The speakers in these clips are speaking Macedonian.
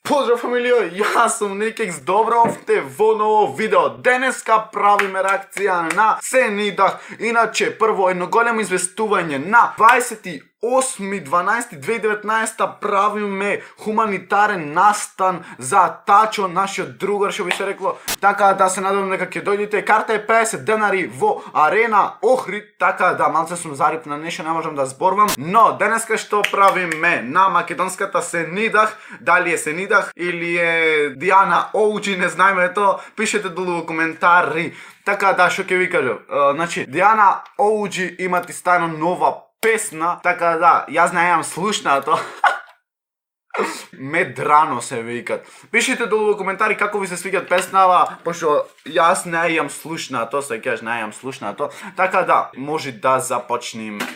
Поздрав фамилио, јас сум Никекс, добро овте во ново видео. Денеска правиме реакција на Се не идах. Иначе, прво едно големо известување на 28.12.2019 правиме хуманитарен настан за Тачо, нашиот другар, што би се рекло. Така да се надевам дека ќе дојдете. Карта е 50 денари во Арена Охрид, така да малце сум зарип на нешто, не можам да зборувам. Но денеска што правиме на македонската Се не идах, дали е Се не идах или е Диана Оуджи, не знаеме тоа, пишете долу во коментари. Така да, што ќе ви кажам, значи Диана Оуджи има ти стано нова песна, така да, јас не јам слушнато. Медрано се викат. Пишете долу во коментари како ви се свиѓат песнава, пошто јас не јам слушнато, се кажеш не јам слушнато. Така да, може да започнеме.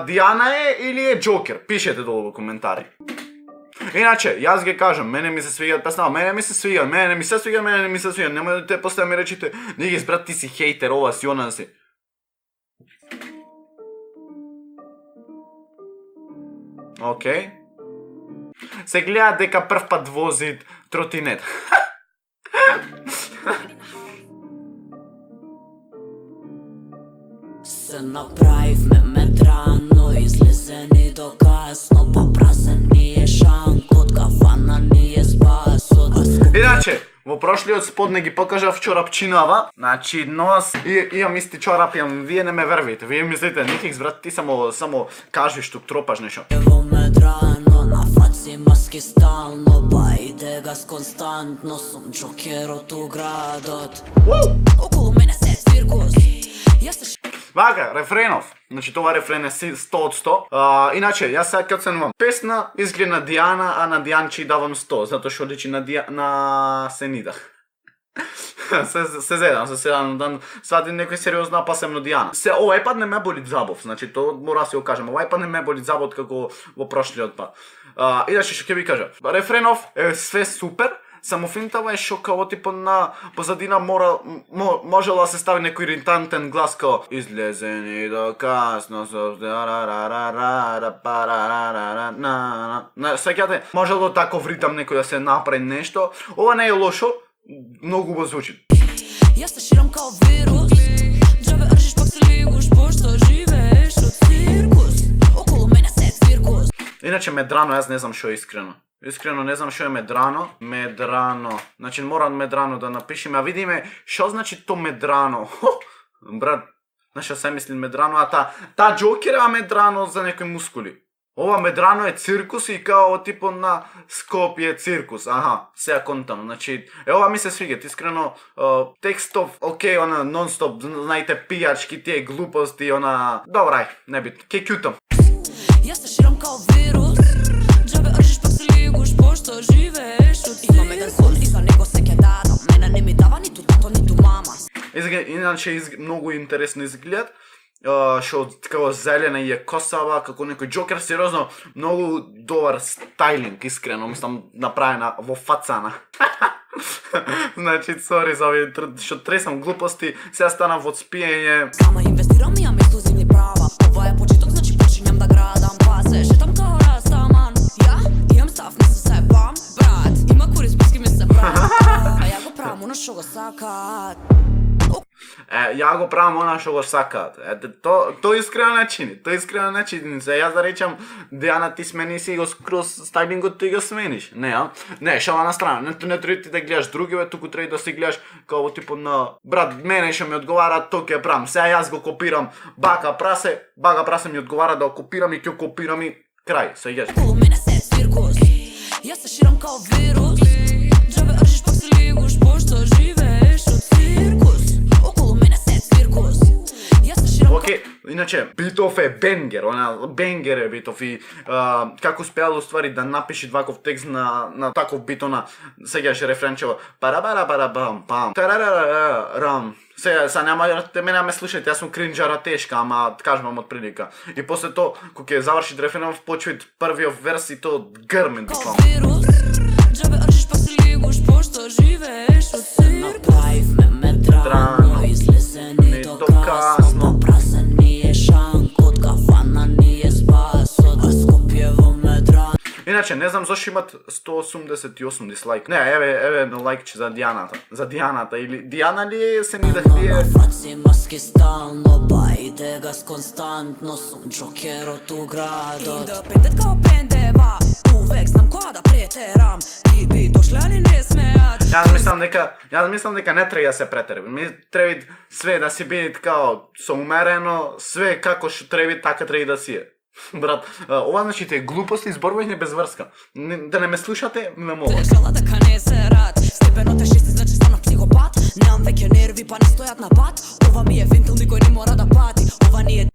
Диана е или е Джокер? Пишете долу во коментари. Иначе, јас ги кажам, мене ми се свиѓаат песнава, мене ми се свиѓа, мене не ми се свиѓа, мене не ми се свиѓа. Немој да те после ми речите, Никекс брат ти си хейтер, ова си, она си. Океј. Се гледа дека прв пат вози тротинет. Се направивме медрано, излезени до касно, попразен ни е шанк, од кафана ни е спас, од Иначе, во прошлиот спот не ги покажав чорапчинава, значи нос, имам исти чорап, вие не ме вервите, вие мислите, Никекс брат, ти само кажеш тук, тропаш нешто. Во медрано, на фаци маски стално, па иде газ константно, сум Джокерот у градот. Околу мене се циркус, јас се Вака, рефренов. Значи това рефрен е 100 од 100. Иначе, јас сега ќе оценувам. Песна изгледа на Диана, а на Дианчи давам 100, затоа што личи на Се не идах. се зедам, да сватим некој сериозна, па сем на Диана. Овај пат не ме боли забов, значи то мора да си го кажам. Овај пат не ме боли забот како во прошлиот пат. Иначе што ќе ви кажа, рефренов е све супер. Само финтава е шо као типо на позадина можела да се стави некој иритантен глас као излезени до касно сеќате, можело таков ритам некој да се направи нешто. Ова не е лошо, многу убаво звучи. Јас се ширам као вирус, џабе ржиш пак се лигуш, пошто живееш од циркус. Околу мене се циркус. Иначе медрано, јас не знам шо е искрено. Искрено не знам што е медрано. Медрано. Значи морам медрано да напишеме, а видиме што значи то медрано. Брат, знаеш што се мисли медрано, а та Джокер е медрано за некои мускули. Ова медрано е циркус и као типо на Скопје циркус. Аха, сега контам. Значи, ова ми се свиѓа, искрено текстов, окей, она нон-стоп, знаете, пијачки, тие глупости, она... Добрај, не бит, ке кјутам. Јас се ширам као вирус, џабе ржиш пак се лигуш, пошто живееш од циркус. Имам еден сон и за него се ќе дадам, мене не ми дава ниту тато, ниту мама. Иначе многу интересно изглед, што како зелена и е косава, како некој Джокер, сериозно, многу добар стайлинг, искрено, мислам, направена во фацана. Значи, сори за овие што тресам глупости, сега станам во спиење. Сама инвестирам и имам ексклузивни права, ова е почеток, значи почињам да градам, па се шетам као растаман. Ја имам став, не се сепам, брат, има кури списки ми се брат, а ја го правам оно што го сакаат. Ја го правам она што го сакаат. Тоа искрено начини, Јас да речам, Диана ти смени си го скроз стайлингот, ти го смениш. Не, шала на страна, не треба ти да гледаш другиве, туку треба да си гледаш како типо на брат, мене што ми одговара, тоа ќе правам. Сега јас го копирам бака прасе ми одговара да го копирам и ќе копирам и крај, сеќаш. Околу мене се циркус, јас се ширам као вирус, џабе ржиш пак се лигуш, пошто живееш од циркус. Околу мене се циркус, јас се ширам. Океј, иначе битов е бенгер, бенгер е битов и како успеал уствари да напиши ваков текст на таков бит, сеќаш рефренчево парабара-парабам пам тарарарарам. Сега нема мене ме слушајте, јас сум кринџара тешка, ама кажувам од прилика. И после тоа, кога ќе заврши рефренов, почвит првиот верс и тоа грмен буквално. Џабе ржиш пак се лигуш, пошто живееш од циркус. Направивме медрано, излезени до касно, попразен ни е шанк, од кафана ни е спас, од Скопје во медрано. Иначе, не знам зашто имат 188 дислайк. Не, еве едно лайкче за Дијаната. За Дијаната, или Дијана ли е, се ни да хвие? На фаци маски стално, ба иде газ константно, сум джокерот у градот. Индепендент као пендева, увек знам која да претерам, ти би дошле али не смеат. Јас мислам дека не треба да се претери. Ми треба све да си биде као соумерено, све како што треба така треба да си е. Брат, ова значи те глупости изборување без врска. Да не ме слушате, не мога. Жала дека не се рад, степено те шести значи станав психопат. Немам веќе нерви па не стојат на пат. Ова ми е вентил, никој не мора да пати. Ова ни е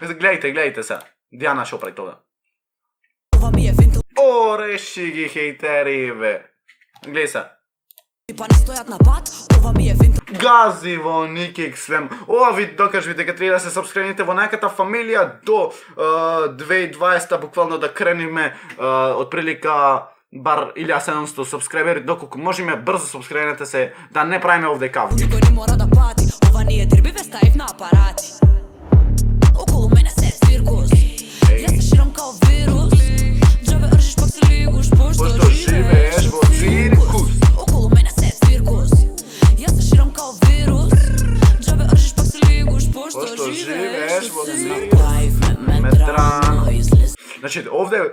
Гледайте се. Дијана што прави тоа. ова ми е вентил, О, реши ги хейтери, бе. Гледај се. па не стојат на пат. Ова ми е вентил, Гази во Никик свем. Ова ви докажи дека треба да се сабскрибнете во најката фамилија до 2020 буквално да крениме отприлика бар 1700 сабскрибери, доколку можеме брзо сабскрибнете се да не правиме овде кавки. никој не мора да пати. Ова ни е дерби, ве ставив на апарати. Околу мене се циркус, јас се ширам као вирус. Џабе ржиш пак се лигуш, пошто живееш во циркус. Околу мене се циркус, јас се ширам као вирус. Џабе ржиш пак се лигуш, пошто живееш во циркус. Медрано излез. Значи, овде,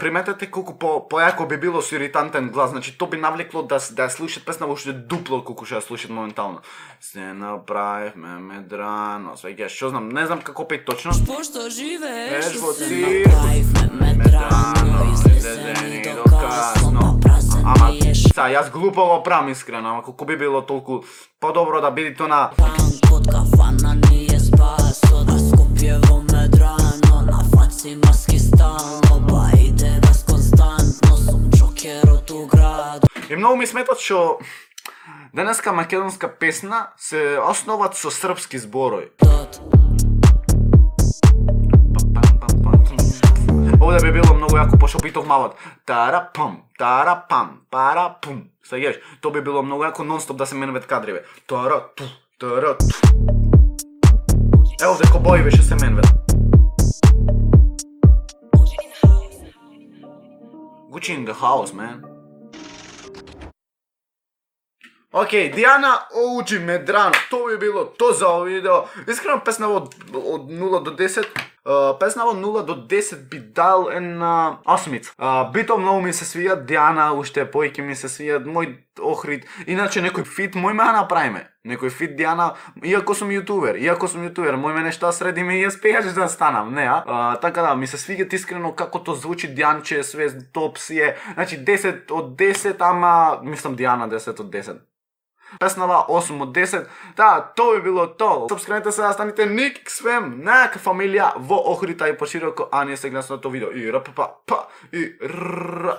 приметете колку појако би било со иритантен глас, значи, то би навлекло да слушат песна во уште дупло колку што ја слушат моментално. Се направивме медрано, свеќе, што знам, не знам како пеј точно. Пошто живееш Еш во во циркус. циркус. Медрано излезени до касно. Ама, јас глупо го правам искрено, ама колку би било толку подобро да биде тоа Од кафана ни е спасот, а Скопје во Медрано, на фаци маски стално, ба иде газ константно, сум джокерот у град. И многу ми сметат што денеска македонска песна се основат со српски зборови. Овде би било многу јако пошто битов малот. Тарапам, парапум. Сегаш, то би било многу јако нонстоп да се менуват кадриви. Тарату. Ево овде кобои беше се менуват. Gucci in the house, man. Океј, Дијана Оуџи Медрано, тоа би било то за овој видео. Искрено песна од 0 до 10. Песна од 0 до 10 би дал една 8. Бито многу ми се свија, Дијана уште поеќе ми се свија, мој Охрид. Иначе некој фит мој ме направиме. Некој фит Дијана, иако сум јутубер, мој ме нешто средиме и јас пејач да станам, не така да, ми се свиѓат искрено како то звучи Дијанче, све топ си е. Значи 10 од 10, ама мислам Дијана 10 од 10. Песнава 8 од 10. Да, тоа би било то. Сабскрибнете се, станите Ник Свем, најака фамилија во Охрита и пошироко, а ние се гледаме на тоа видео. И р, и р.